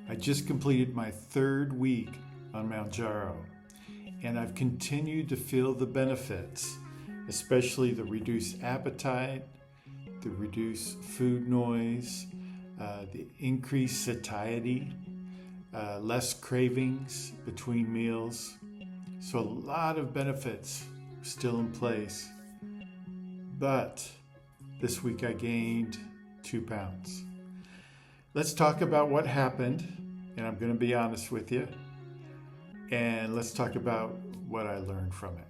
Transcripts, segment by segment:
I just completed my third week on Mounjaro, and I've continued to feel the benefits, especially the reduced appetite, the reduced food noise, the increased satiety, less cravings between meals. So a lot of benefits still in place. But this week I gained 2 pounds. Let's talk about what happened, and I'm going to be honest with you. And let's talk about what I learned from it.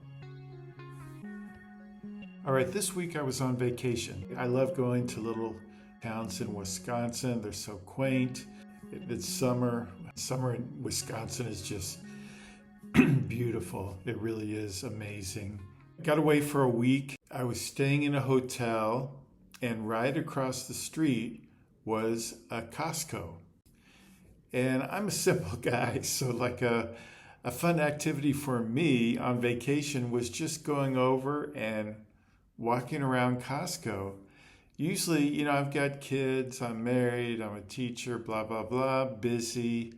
All right, this week I was on vacation. I love going to little towns in Wisconsin. They're so quaint. It's summer. Summer in Wisconsin is just beautiful. It really is amazing. Got away for a week. I was staying in a hotel, and right across the street was a Costco. And I'm a simple guy, so like a fun activity for me on vacation was just going over and walking around Costco. Usually, I've got kids, I'm married, I'm a teacher, blah, blah, blah, busy.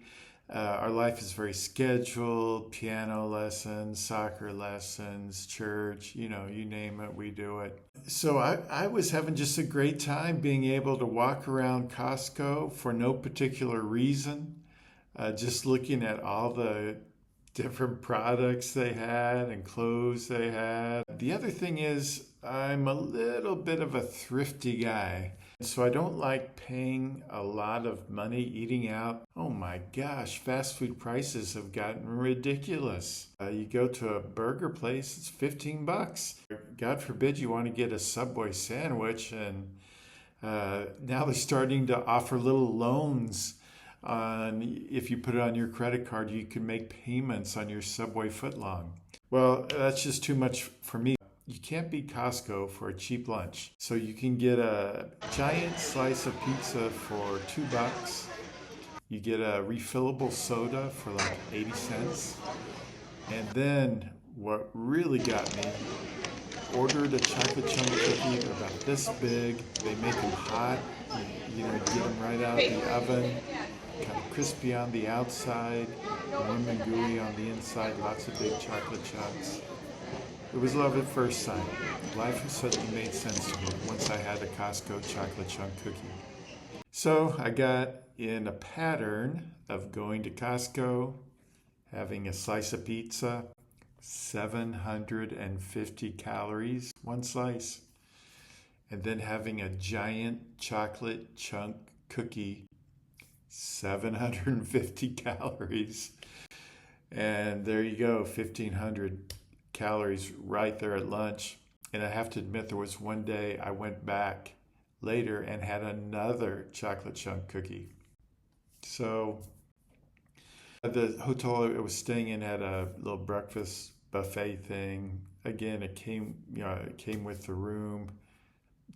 Our life is very scheduled, piano lessons, soccer lessons, church, you name it, we do it. So I was having just a great time being able to walk around Costco for no particular reason, just looking at all the different products they had and clothes they had. The other thing is I'm a little bit of a thrifty guy. So I don't like paying a lot of money eating out. Oh my gosh, fast food prices have gotten ridiculous. You go to a burger place, it's $15. God forbid you want to get a Subway sandwich, and now they're starting to offer little loans on, if you put it on your credit card, you can make payments on your Subway footlong. Well, that's just too much for me. You can't beat Costco for a cheap lunch. So you can get a giant slice of pizza for $2. You get a refillable soda for like 80 cents. And then what really got me, ordered a chocolate chunk cookie about this big. They make them hot. You get them right out of the oven. Kind of crispy on the outside, warm and gooey on the inside, lots of big chocolate chunks. It was love at first sight. Life suddenly made sense to me once I had a Costco chocolate chunk cookie. So I got in a pattern of going to Costco, having a slice of pizza, 750 calories, one slice, and then having a giant chocolate chunk cookie, 750 calories. And there you go, 1,500 calories right there at lunch. And I have to admit, there was one day I went back later and had another chocolate chunk cookie. So the hotel I was staying in had a little breakfast buffet thing. Again, it came with the room.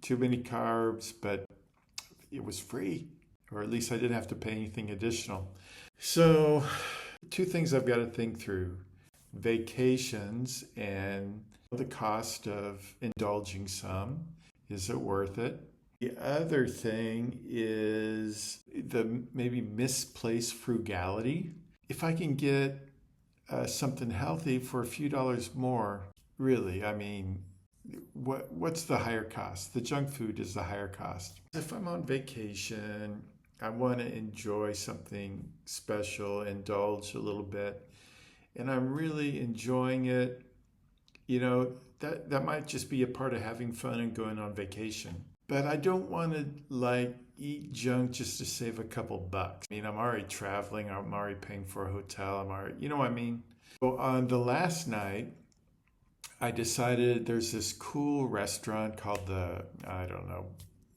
Too many carbs, but it was free, or at least I didn't have to pay anything additional. So 2 things I've got to think through: vacations and the cost of indulging some. Is it worth it? The other thing is the maybe misplaced frugality. If I can get something healthy for a few dollars more, really, what's the higher cost? The junk food is the higher cost. If I'm on vacation, I want to enjoy something special, indulge a little bit, and I'm really enjoying it, that might just be a part of having fun and going on vacation. But I don't want to eat junk just to save a couple bucks. I'm already traveling, I'm already paying for a hotel, you know what I mean? So on the last night, I decided there's this cool restaurant called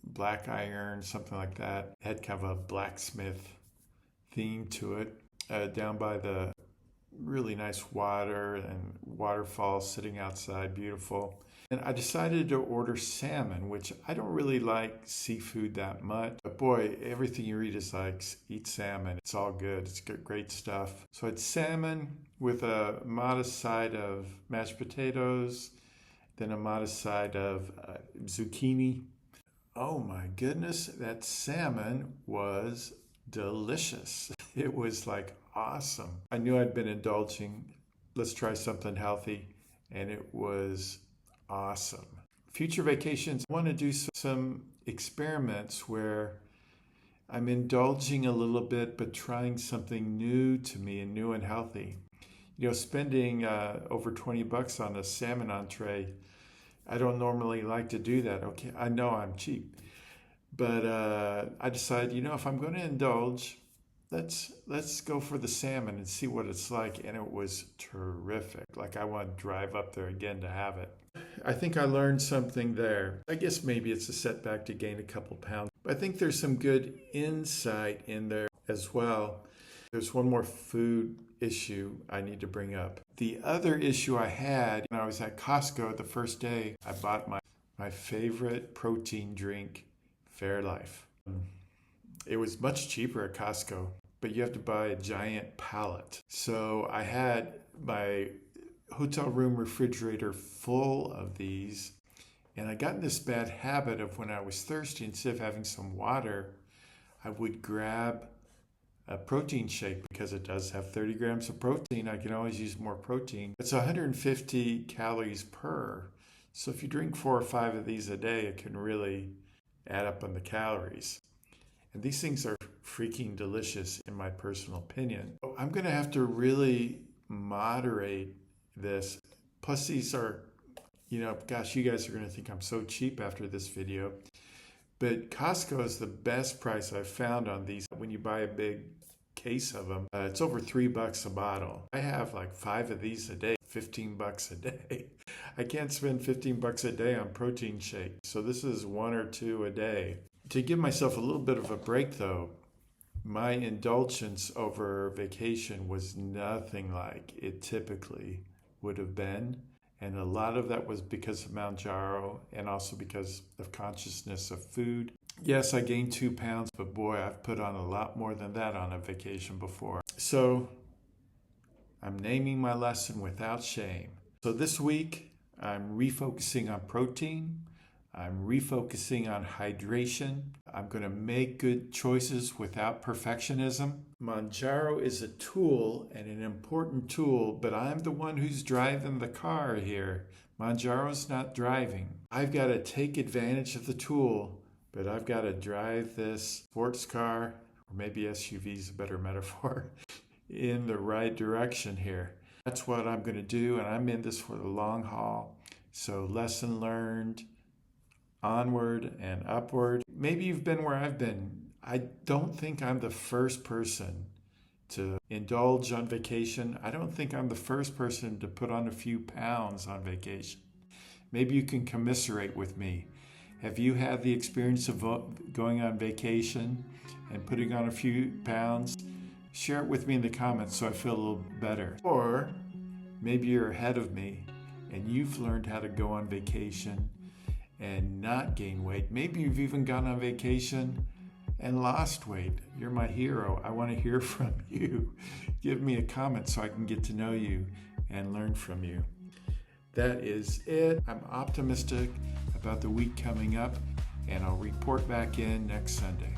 Black Iron, something like that. It had kind of a blacksmith theme to it, down by the really nice water and waterfall sitting outside, beautiful. And I decided to order salmon, which I don't really like seafood that much. But boy, everything you eat is eat salmon. It's all good. It's great stuff. So I had salmon with a modest side of mashed potatoes, then a modest side of zucchini. Oh my goodness, that salmon was delicious. It was like awesome. I knew I'd been indulging. Let's try something healthy. And it was awesome. Future vacations, I want to do some experiments where I'm indulging a little bit, but trying something new to me and new and healthy. You know, spending over $20 on a salmon entree, I don't normally like to do that. Okay, I know I'm cheap, but I decided, you know, if I'm going to indulge, let's go for the salmon and see what it's like. And it was terrific. Like I want to drive up there again to have it. I think I learned something there. I guess maybe it's a setback to gain a couple pounds. But I think there's some good insight in there as well. There's one more food issue I need to bring up. The other issue I had when I was at Costco the first day, I bought my favorite protein drink, Fairlife. It was much cheaper at Costco, but you have to buy a giant pallet. So I had my hotel room refrigerator full of these, and I got in this bad habit of when I was thirsty, instead of having some water, I would grab a protein shake because it does have 30 grams of protein. I can always use more protein. It's 150 calories per. So if you drink 4 or 5 of these a day, it can really add up on the calories. And these things are freaking delicious in my personal opinion. I'm going to have to really moderate this. Plus these are, you know, gosh, you guys are going to think I'm so cheap after this video. But Costco is the best price I've found on these. When you buy a big case of them, it's over $3 a bottle. I have like 5 of these a day, $15 a day. I can't spend $15 a day on protein shake. So this is 1 or 2 a day. To give myself a little bit of a break though, my indulgence over vacation was nothing like it typically would have been. And a lot of that was because of Mounjaro and also because of consciousness of food. Yes, I gained 2 pounds, but boy, I've put on a lot more than that on a vacation before. So I'm naming my lesson without shame. So this week, I'm refocusing on protein. I'm refocusing on hydration. I'm going to make good choices without perfectionism. Mounjaro is a tool and an important tool, but I'm the one who's driving the car here. Mounjaro's not driving. I've got to take advantage of the tool, but I've got to drive this sports car, or maybe SUV is a better metaphor, in the right direction here. That's what I'm going to do, and I'm in this for the long haul. So lesson learned. Onward and upward. Maybe you've been where I've been. I don't think I'm the first person to indulge on vacation. I don't think I'm the first person to put on a few pounds on vacation. Maybe you can commiserate with me. Have you had the experience of going on vacation and putting on a few pounds? Share it with me in the comments so I feel a little better. Or maybe you're ahead of me and you've learned how to go on vacation and not gain weight. Maybe you've even gone on vacation and lost weight. You're my hero. I want to hear from you. Give me a comment so I can get to know you and learn from you. That is it. I'm optimistic about the week coming up, and I'll report back in next Sunday.